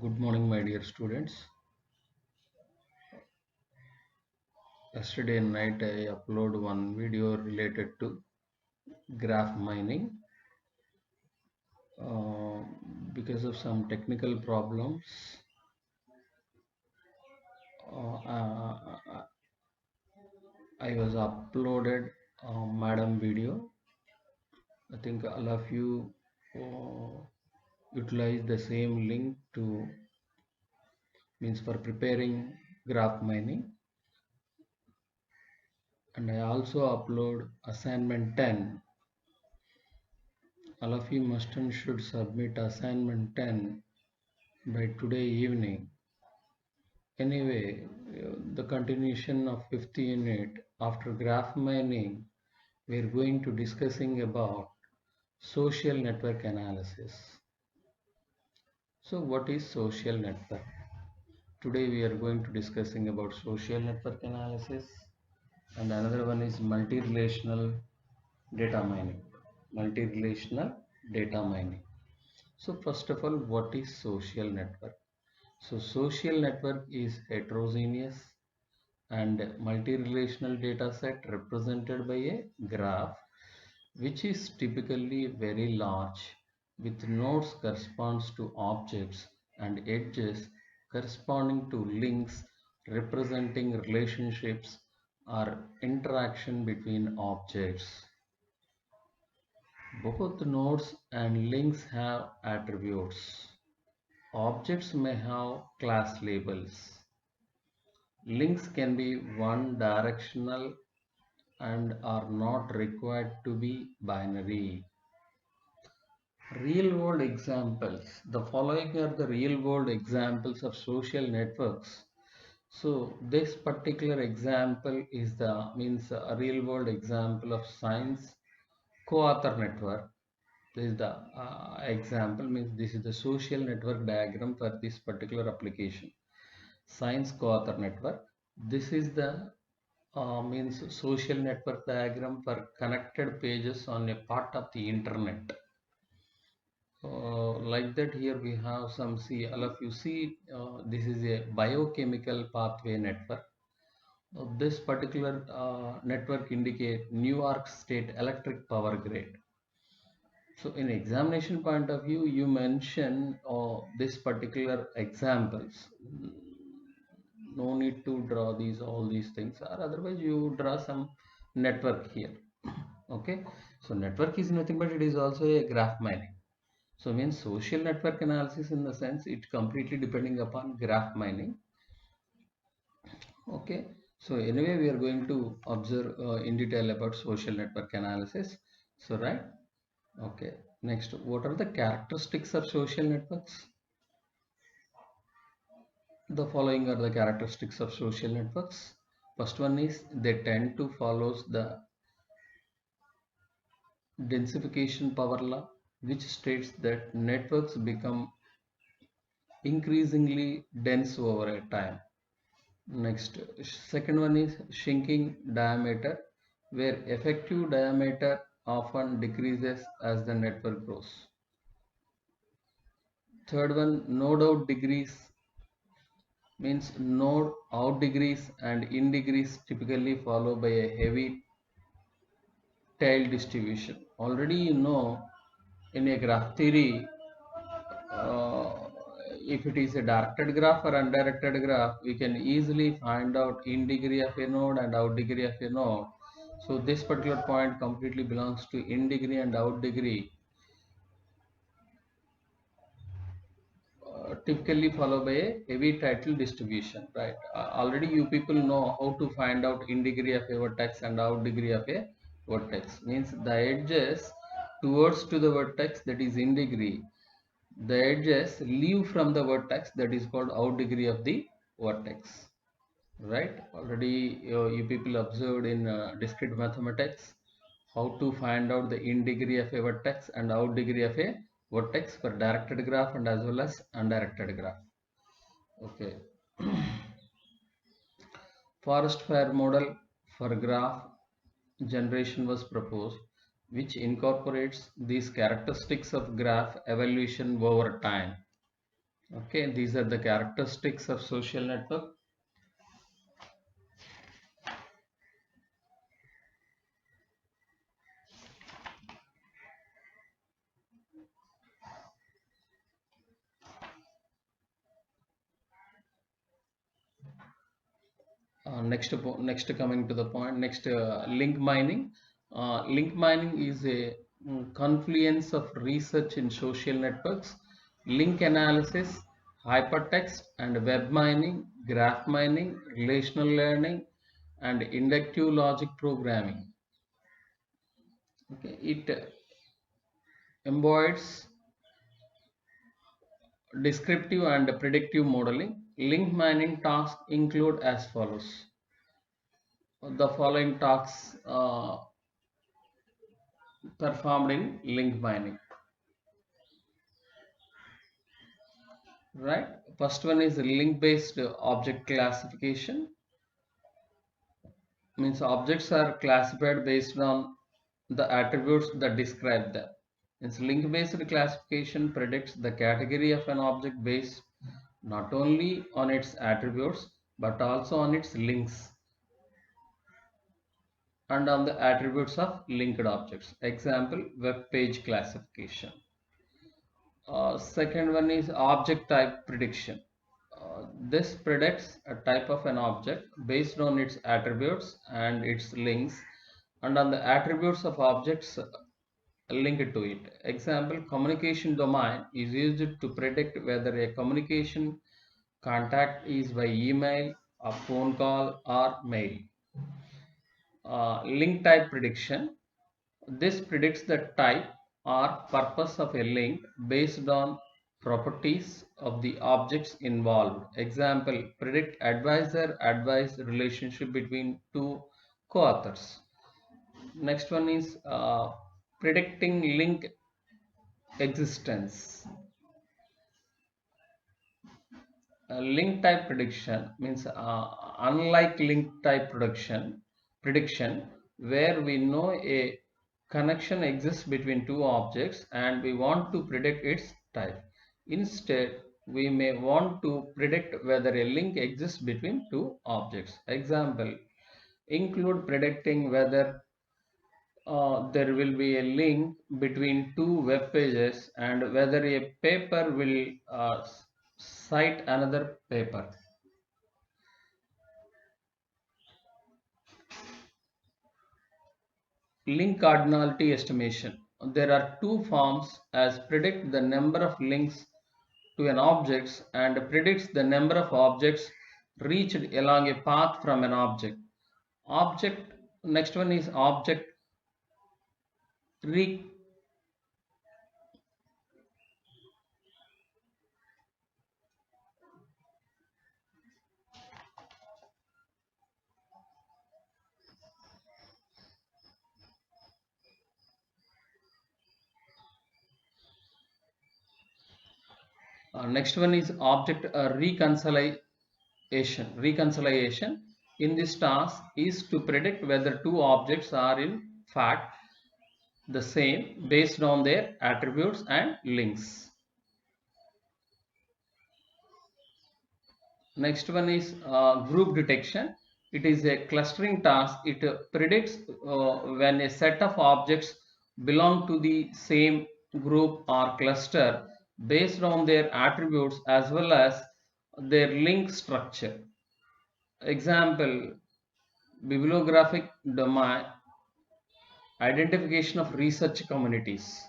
Good morning, my dear students. Yesterday night I uploaded one video related to graph mining. Uh, because of some technical problems, I was uploaded madam video. I think all of you utilize the same link to means for preparing graph mining, and I also upload assignment 10. All of you must and should submit assignment 10 by today evening. Anyway, the continuation of 5th unit after graph mining, we are going to discussing about social network analysis. So what is social network? Today we are going to discussing about social network analysis, and another one is multi-relational data mining. Multi-relational data mining. So first of all, what is social network? So social network is heterogeneous and multi-relational data set represented by a graph, which is typically very large, with nodes corresponds to objects and edges corresponding to links representing relationships or interaction between objects. Both nodes and links have attributes. Objects may have class labels. Links can be one directional and are not required to be binary. Real world examples. The following are the real world examples of social networks. So this particular example is the means a real world example of science co-author network. This is the example, means this is the social network diagram for this particular application. Science co-author network. This is the means social network diagram for connected pages on a part of the internet. Like that, here we have some, see, all of you see, this is a biochemical pathway network. This particular network indicate New York State electric power grid. So in examination point of view, you mention this particular examples. No need to draw these all these things, or otherwise you draw some network here. Okay, so network is nothing but it is also a graph mining. So means social network analysis, in the sense it completely depending upon graph mining. Okay, so anyway we are going to observe in detail about social network analysis. So right, okay, next, what are the characteristics of social networks? The following are the characteristics of social networks. First one is they tend to follow the densification power law, which states that networks become increasingly dense over a time. Next, second one is shrinking diameter, where effective diameter often decreases as the network grows. Third one, node out degrees, means node out degrees and in degrees typically followed by a heavy tail distribution. Already you know, in a graph theory, uh, if it is a directed graph or undirected graph, we can easily find out in degree of a node and out degree of a node. So this particular point completely belongs to in degree and out degree, typically followed by a heavy title distribution, right? Already you people know how to find out in degree of a vertex and out degree of a vertex. Means the edges towards to the vertex, that is in degree. The edges leave from the vertex, that is called out degree of the vertex, right? Already you people observed in discrete mathematics how to find out the in degree of a vertex and out degree of a vertex for directed graph and as well as undirected graph. Okay. Forest fire model for graph generation was proposed, which incorporates these characteristics of graph evolution over time. Okay, these are the characteristics of social network. Next coming to the point, next link mining. Link mining is a confluence of research in social networks, link analysis, hypertext and web mining, graph mining, relational learning, and inductive logic programming. Okay, it embodies descriptive and predictive modeling. Link mining tasks include as follows. The following tasks performed in link mining. Right, first one is link based object classification, means objects are classified based on the attributes that describe them. Means link based classification predicts the category of an object based not only on its attributes but also on its links and on the attributes of linked objects. Example, web page classification. Second one is object type prediction. This predicts a type of an object based on its attributes and its links and on the attributes of objects linked to it. Example, communication domain is used to predict whether a communication contact is by email, a phone call or mail. Link type prediction. This predicts the type or purpose of a link based on properties of the objects involved. Example, predict advisor-advised relationship between two co-authors. Next one is predicting link existence. Link type prediction means unlike link type prediction where we know a connection exists between two objects and we want to predict its type. Instead, we may want to predict whether a link exists between two objects. Example, include predicting whether there will be a link between two web pages and whether a paper will cite another paper. Link cardinality estimation. There are two forms as predict the number of links to an object and predicts the number of objects reached along a path from an object. Object, next one is object re next one is object reconciliation. In this task is to predict whether two objects are in fact the same based on their attributes and links. Next one is group detection. It is a clustering task. It predicts when a set of objects belong to the same group or cluster based on their attributes as well as their link structure. Example, bibliographic domain, identification of research communities.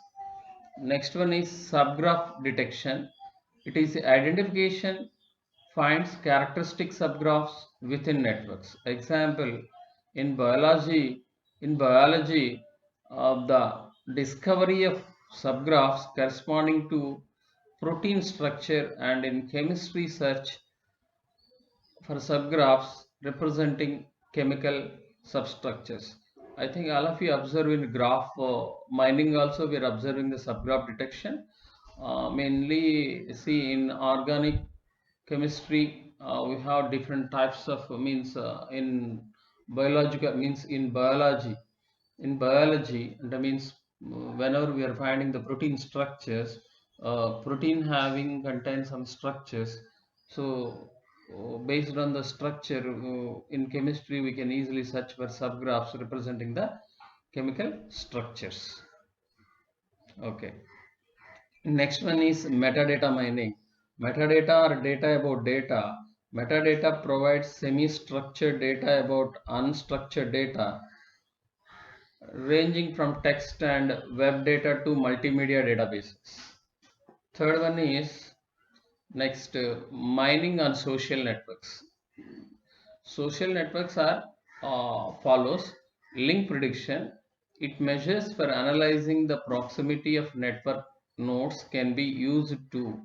Next one is subgraph detection. It is identification finds characteristic subgraphs within networks. Example, in biology, the discovery of subgraphs corresponding to protein structure, and in chemistry search for subgraphs representing chemical substructures. I think all of you observe in graph mining also we are observing the subgraph detection. Mainly see in organic chemistry we have different types of means in biological means in biology that means whenever we are finding the protein structures protein having contains some structures. So based on the structure, in chemistry we can easily search for subgraphs representing the chemical structures. Okay. Next one is metadata mining. Metadata or data about data. Metadata provides semi-structured data about unstructured data, ranging from text and web data to multimedia databases. Third one is next mining on social networks. Social networks are follows link prediction. It measures for analyzing the proximity of network nodes can be used to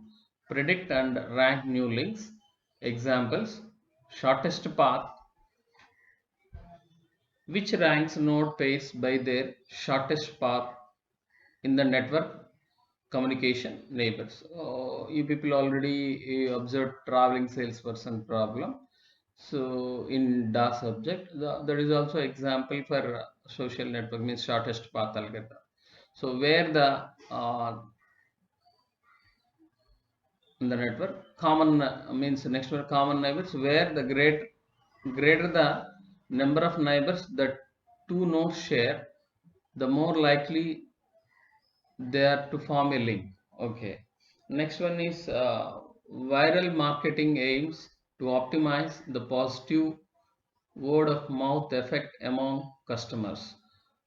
predict and rank new links. Examples: shortest path, which ranks node pairs by their shortest path in the network communication neighbors. You people already observed traveling salesperson problem. So in DA subject, there is also example for social network means shortest path algorithm. So where the in the network common means next one common neighbors, where the greater the number of neighbors that two nodes share, the more likely they are to form a link. Okay. Next one is viral marketing aims to optimize the positive word of mouth effect among customers.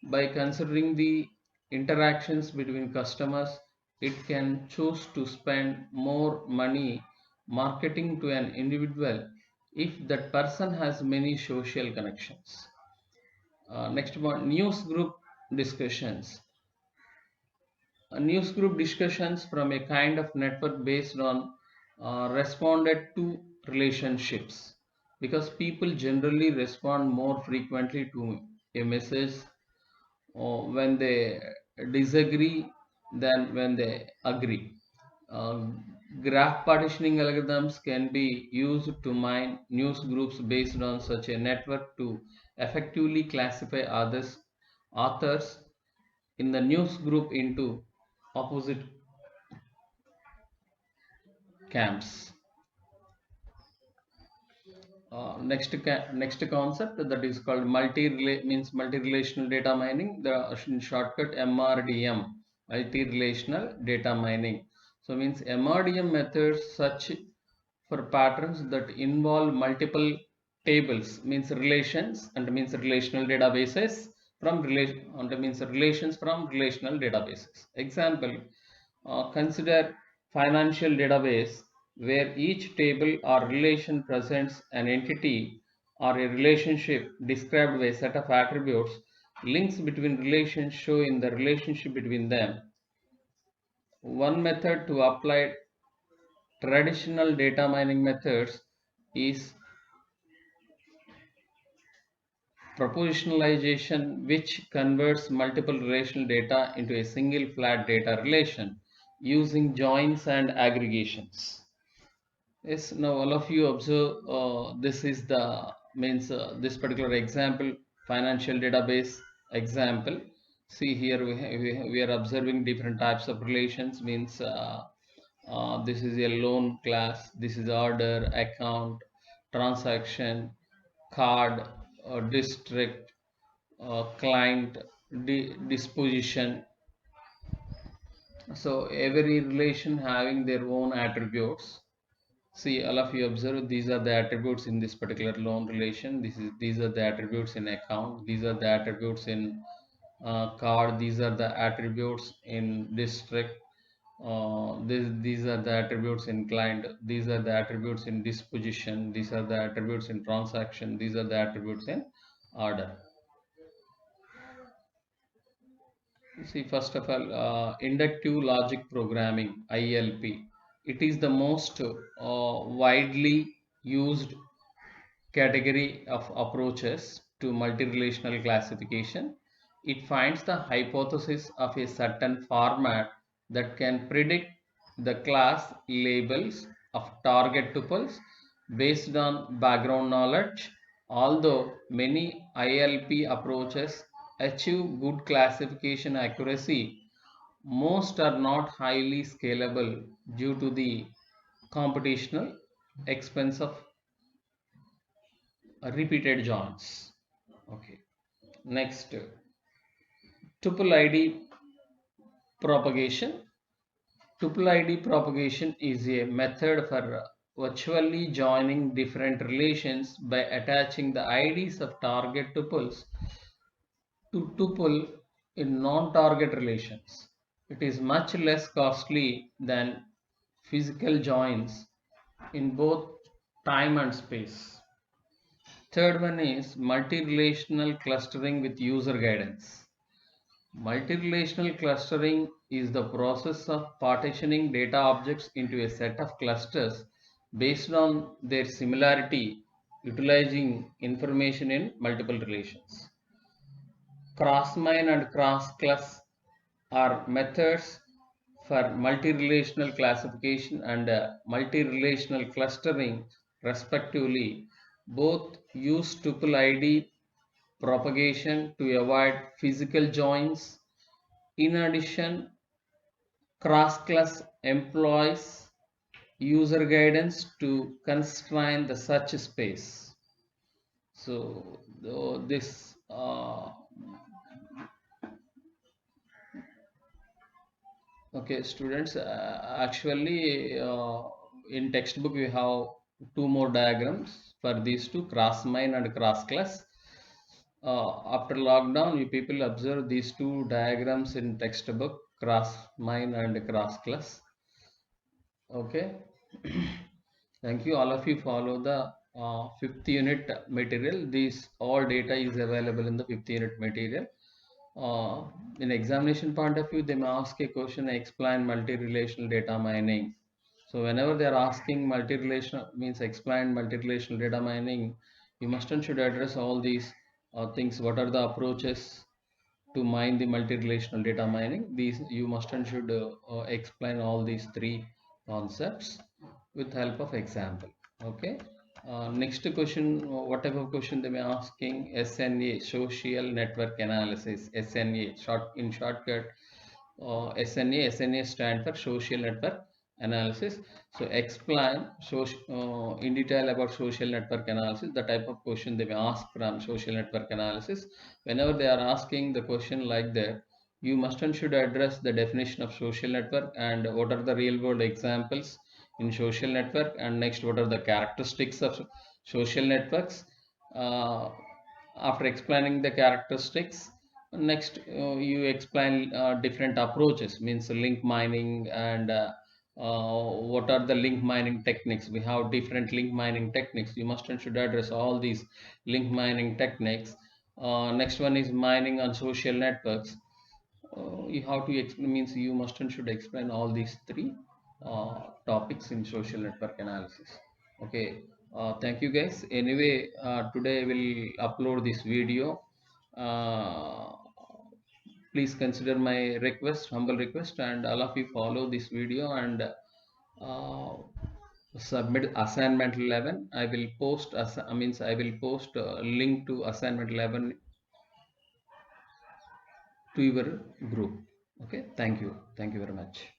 By considering the interactions between customers, it can choose to spend more money marketing to an individual if that person has many social connections. Next one, news group discussions. News group discussions from a kind of network based on responded to relationships, because people generally respond more frequently to a message when they disagree than when they agree. Uh, Graph partitioning algorithms can be used to mine news groups based on such a network to effectively classify authors in the news group into opposite camps. Next concept that is called multi-relational data mining. The in shortcut MRDM, multi-relational data mining. So means MRDM methods search for patterns that involve multiple tables, means relations, and means relational databases from relation, and means relations from relational databases. Example: consider financial database where each table or relation presents an entity or a relationship described by a set of attributes. Links between relations show in the relationship between them. One method to apply traditional data mining methods is propositionalization, which converts multiple relational data into a single flat data relation using joins and aggregations. Yes, now all of you observe this is the means this particular example, financial database example. See here we are observing different types of relations, means this is a loan class, this is order, account, transaction, card, district, client, disposition. So every relation having their own attributes. See, all of you observe these are the attributes in this particular loan relation. These are the attributes in account. These are the attributes in card. These are the attributes in district. These are the attributes in client. These are the attributes in disposition. These are the attributes in transaction. These are the attributes in order. See, first of all, inductive logic programming (ILP). It is the most widely used category of approaches to multi-relational classification. It finds the hypothesis of a certain format that can predict the class labels of target tuples based on background knowledge. Although many ILP approaches achieve good classification accuracy, most are not highly scalable due to the computational expense of repeated joins. Okay, next, tuple ID propagation. Tuple ID propagation is a method for virtually joining different relations by attaching the IDs of target tuples to tuple in non-target relations. It is much less costly than physical joins in both time and space. Third one is multi-relational clustering with user guidance. Multi-relational clustering is the process of partitioning data objects into a set of clusters based on their similarity, utilizing information in multiple relations. Cross-mine and cross-class are methods for multi-relational classification and multi-relational clustering respectively. Both use tuple ID propagation to avoid physical joins. In addition, cross-class employs user guidance to constrain the search space. So this okay, students, actually in textbook we have two more diagrams for these two, cross-mine and cross-class. After lockdown, you people observe these two diagrams in textbook, cross-mine and cross-class. Okay. Thank you. All of you follow the fifth unit material. This all data is available in the fifth unit material. In examination point of view, they may ask a question, explain multi-relational data mining. So whenever they are asking multi-relational, means explain multi-relational data mining, you must and should address all these things. What are the approaches to mine the multi-relational data mining? These you must and should explain all these three concepts with help of example. Okay. Next question, what type of question they may asking? SNA, social network analysis. SNA, in shortcut, SNA stand for social network analysis. So explain in detail about social network analysis, the type of question they may ask from social network analysis. Whenever they are asking the question like that, you must and should address the definition of social network and what are the real world examples in social network, and next what are the characteristics of social networks. After explaining the characteristics, next you explain different approaches, means link mining and what are the link mining techniques. We have different link mining techniques. You must and should address all these link mining techniques. Next one is mining on social networks. You have to explain, means you must and should explain all these three topics in social network analysis. Okay, thank you guys. Anyway, today I will upload this video. uh, Please consider my request, humble request, and all of you follow this video and submit assignment 11. I will post I will post a link to assignment 11 to your group. Okay, thank you very much.